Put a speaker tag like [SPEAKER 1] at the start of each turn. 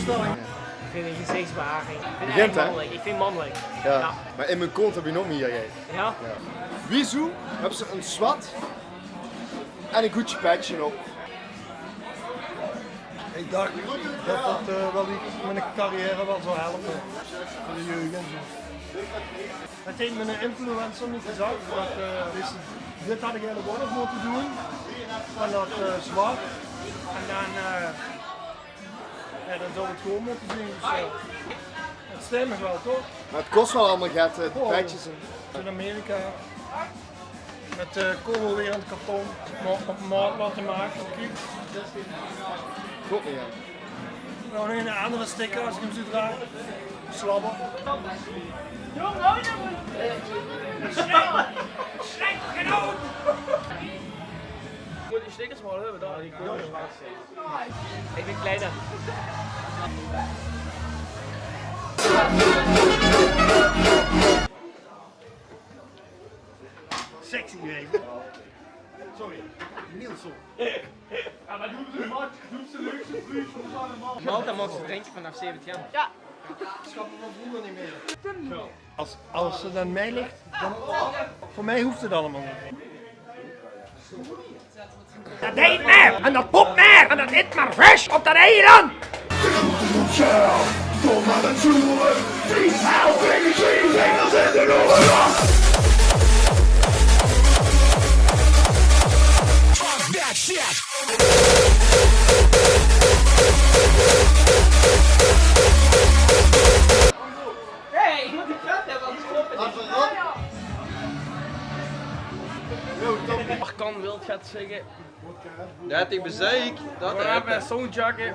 [SPEAKER 1] voorstelling.
[SPEAKER 2] Ik vind een gezichtsbeharing. Ik vind
[SPEAKER 3] Begint,
[SPEAKER 2] het
[SPEAKER 3] hè?
[SPEAKER 2] mannelijk. Ik vind mannelijk.
[SPEAKER 3] Ja.
[SPEAKER 2] Ja.
[SPEAKER 3] Maar in mijn kont heb je nog meer jij.
[SPEAKER 2] Ja?
[SPEAKER 3] Wieso hebben ze een zwart en een Gucci patch op?
[SPEAKER 1] Ik dacht dat dat wel iets met een carrière wel zou helpen. Voor de jeugd en zo. Het heeft me een influencer niet gezegd. Dat, dit had ik eigenlijk ook nog moeten doen. En dat zwart. En dan, dan zou het gewoon moeten zien. Dus, het stemt me wel toch?
[SPEAKER 3] Maar het kost wel allemaal geld, de patches en...
[SPEAKER 1] In Amerika. Met kool weer in het karton. Op maat laten maken.
[SPEAKER 3] Klopt niet, ja.
[SPEAKER 1] Nou, een andere sticker als ik hem zo draag. Slabber.
[SPEAKER 2] Moet die stickers maar hebben daar. Ik ben kleiner.
[SPEAKER 1] Sexy week. Sorry, Nielsen.
[SPEAKER 4] Ja, maar doen ze leukste vlieg van allemaal.
[SPEAKER 2] Malta mag ze drinken vanaf 17 jaar.
[SPEAKER 5] Ja.
[SPEAKER 1] Schappen van vroeger niet meer. Als het aan mij ligt, dan... Voor mij hoeft het allemaal niet.
[SPEAKER 6] Dat deed maar en dat poept maar en dat eet maar vis op dat eiland.
[SPEAKER 2] Hey, ik moet die vet hebben, anders klopt het niet. Kan wild gaat zeggen.
[SPEAKER 7] Dat is bezeik. Dat
[SPEAKER 2] We hebben zo'n jacket.